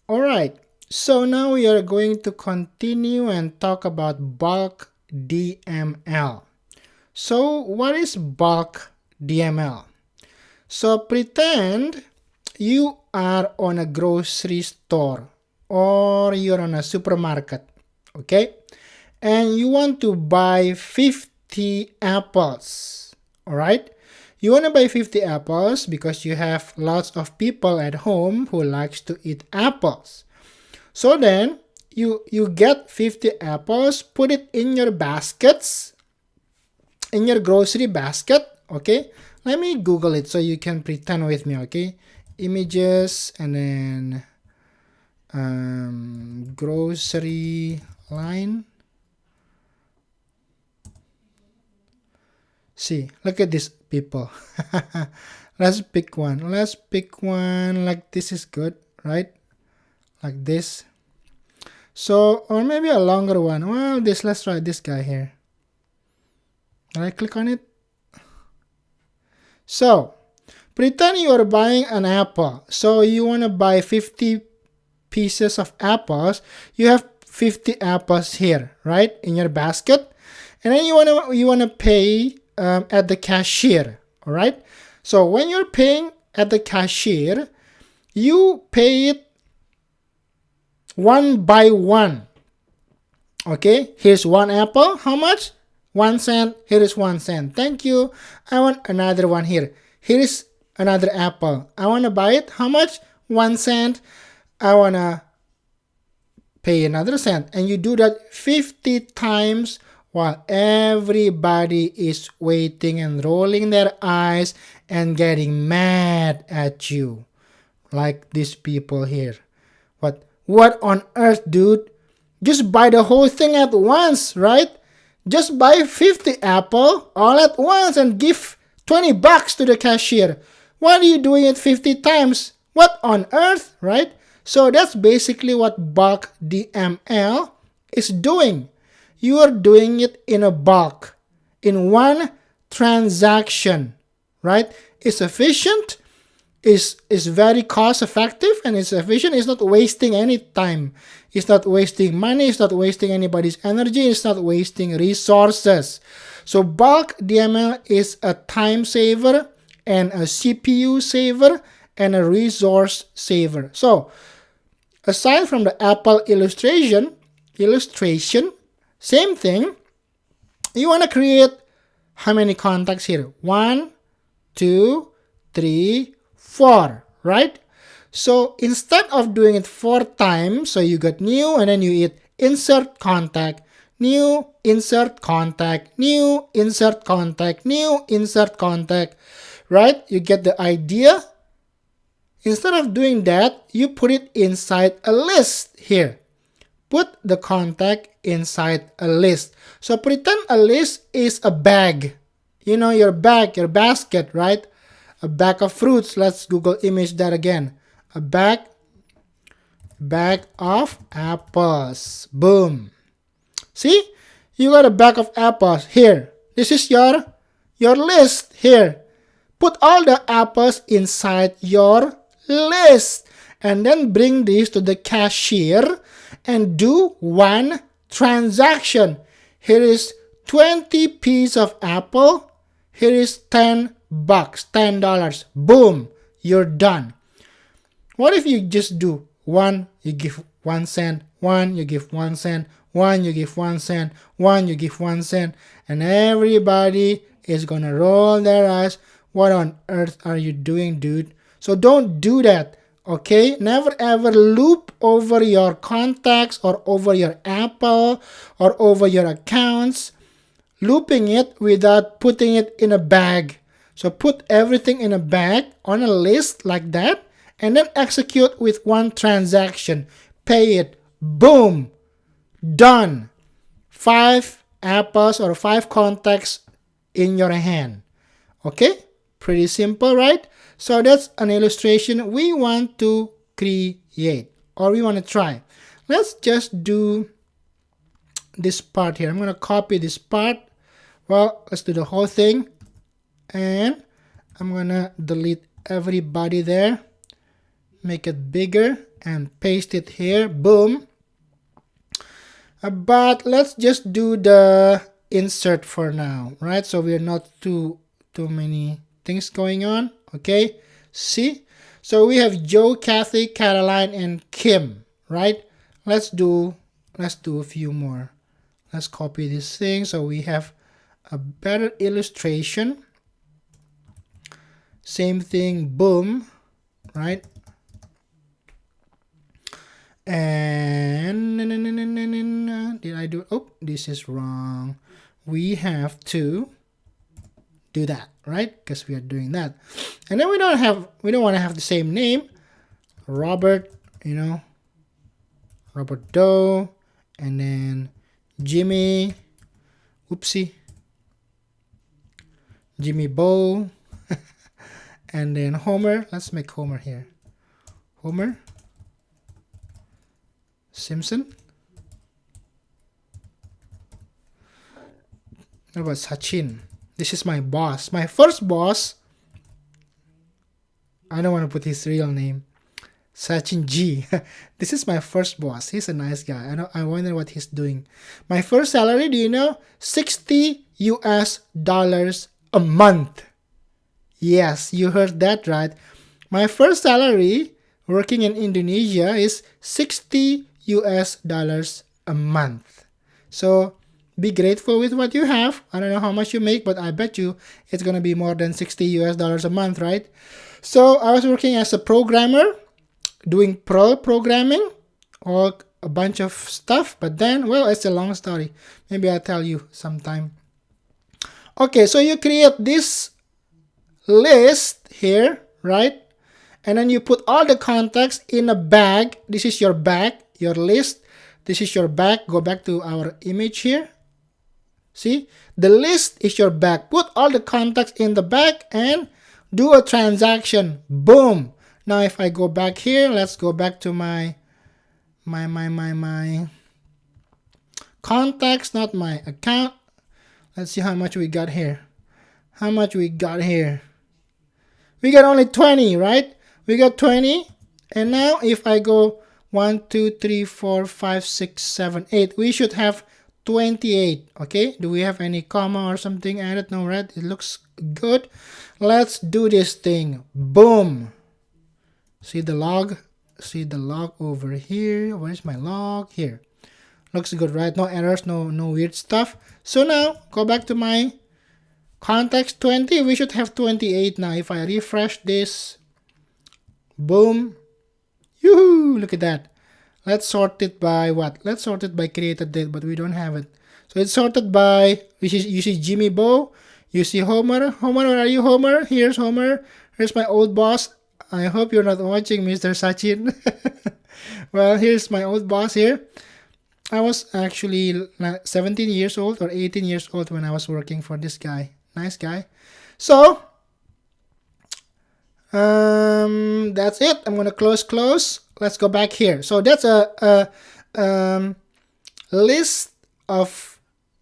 All right, so now we are going to continue and talk about bulk DML. So what is bulk DML? So pretend you are on a grocery store or you're on a supermarket, okay? And you want to buy 50 apples, all right? You want to buy 50 apples because you have lots of people at home who likes to eat apples. So then you get 50 apples, put it in your baskets, in your grocery basket, okay? Let me Google it so you can pretend with me, okay? Images and then grocery line. See, look at these people. Let's pick one. Let's pick one like this is good, right? Like this. So, or maybe a longer one. Well, let's try this guy here. Right click on it. So, pretend you are buying an apple. So you want to buy 50 pieces of apples. You have 50 apples here, right? In your basket. And then you want to pay at the cashier, all right? So when you're paying at the cashier, you pay it one by one. Okay, here's one apple. How much? 1 cent. Here is 1 cent. Thank you. I want another one here. Here is another apple. I want to buy it. How much? 1 cent. I want to pay another cent. And you do that 50 times while everybody is waiting and rolling their eyes and getting mad at you. Like these people here. What on earth, dude? Just buy the whole thing at once, right? Just buy 50 apple all at once and give $20 to the cashier. Why are you doing it 50 times? What on earth, right? So that's basically what bulk DML is doing. You are doing it in a bulk, in one transaction, right? It's efficient, is very cost effective, and it's efficient. It's not wasting any time. It's not wasting money. It's not wasting anybody's energy. It's not wasting resources. So bulk DML is a time saver and a CPU saver and a resource saver. So aside from the Apple illustration, same thing. You want to create how many contacts here? 1, 2, 3, 4, right? So instead of doing it 4 times, so you got new and then you hit insert contact, new, insert contact, new, insert contact, new, insert contact, right? You get the idea? Instead of doing that, you put it inside a list here. Put the contact inside a list. So pretend a list is a bag. You know, your bag, your basket, right? A bag of fruits. Let's Google image that again. A bag of apples. Boom. See? You got a bag of apples here. This is your list here. Put all the apples inside your list. And then bring this to the cashier and do one transaction. Here is 20 pieces of apple. Here is $10. $10. Boom. You're done. What if you just do 1, you give 1 cent, 1, you give 1 cent, 1, you give 1 cent, 1, you give 1 cent, and everybody is gonna roll their eyes. What on earth are you doing, dude? So don't do that, okay? Never ever loop over your contacts or over your Apple or over your accounts, looping it without putting it in a bag. So put everything in a bag on a list like that, and then execute with one transaction. Pay it. Boom. Done. 5 apples or 5 contacts in your hand. Okay? Pretty simple, right? So that's an illustration we want to create or we want to try. Let's just do this part here. I'm going to copy this part. Well, let's do the whole thing. And I'm going to delete everybody there. Make it bigger and paste it here. Boom. But let's just do the insert for now, right? So we're not too many things going on. Okay, see, so we have Joe, Kathy, Caroline, and Kim, right? Let's do a few more. Let's copy this thing so we have a better illustration. Same thing, boom, right? And did I do, oh, this is wrong. We have to do that, right? Because we are doing that. And then we don't want to have the same name. Robert, Robert Doe, and then Jimmy, oopsie, Jimmy Bow, and then Homer. Let's make Homer here. Homer Simpson. What about Sachin? This is my boss, my first boss. I don't want to put his real name. Sachin G. This is my first boss. He's a nice guy. I wonder what he's doing. My first salary, do you know? $60 a month. Yes, you heard that right. My first salary working in Indonesia is $60 a month. So be grateful with what you have. I don't know how much you make, but I bet you it's gonna be more than $60 a month, right? So I was working as a programmer, doing Perl programming, or a bunch of stuff, but then, well, it's a long story. Maybe I'll tell you sometime. Okay, so you create this list here, right? And then you put all the contacts in a bag. This is your bag, your list. This is your bag. Go back to our image here. See, the list is your bag. Put all the contacts in the bag and do a transaction. Boom. Now if I go back here, let's go back to my contacts, not my account. Let's see how much we got here. How much we got here? We got only 20, right? We got 20. And now if I go 1, 2, 3, 4, 5, 6, 7, 8, we should have 28. Okay, do we have any comma or something added? No, right? It looks good. Let's do this thing. Boom. See the log? See the log over here. Where's my log? Here. Looks good, right? No errors, no weird stuff. So now go back to my contacts. 20. We should have 28 now. If I refresh this, boom. Yoo-hoo! Look at that. Let's sort it by what? Let's sort it by created date, but we don't have it. So it's sorted by, you see Jimmy Bow, you see Homer. Homer, where are you, Homer? Here's Homer. Here's my old boss. I hope you're not watching, Mr. Sachin. Well, here's my old boss here. I was actually 17 years old or 18 years old when I was working for this guy. Nice guy. So, that's it. I'm gonna close. Let's go back here. So that's a list of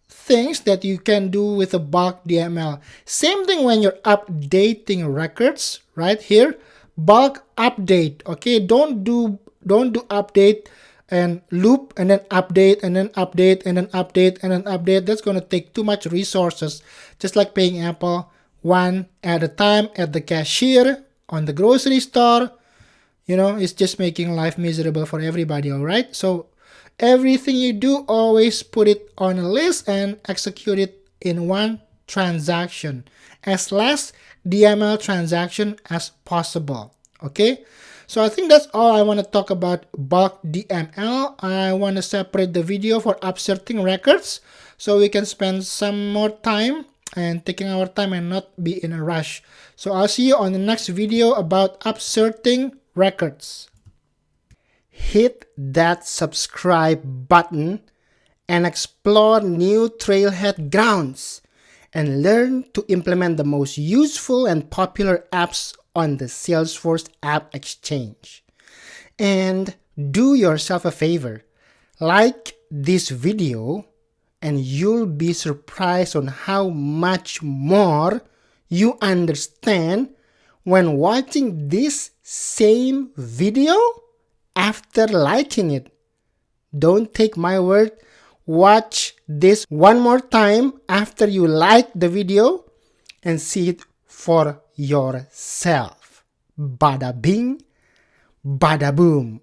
things that you can do with a bulk DML. Same thing when you're updating records, right here. Bulk update. Okay, don't do update and loop and then update and then update and then update and then update. That's gonna take too much resources. Just like paying Apple one at a time at the cashier on the grocery store. It's just making life miserable for everybody, all right? So everything you do, always put it on a list and execute it in one transaction. As less DML transaction as possible, okay? So I think that's all I want to talk about bulk DML. I want to separate the video for upserting records so we can spend some more time and taking our time and not be in a rush. So I'll see you on the next video about upserting records. Hit that subscribe button and explore new Trailhead grounds and learn to implement the most useful and popular apps on the Salesforce App Exchange. And do yourself a favor, like this video and you'll be surprised on how much more you understand when watching this same video after liking it. Don't take my word. Watch this one more time after you like the video and see it for yourself. Bada bing, bada boom.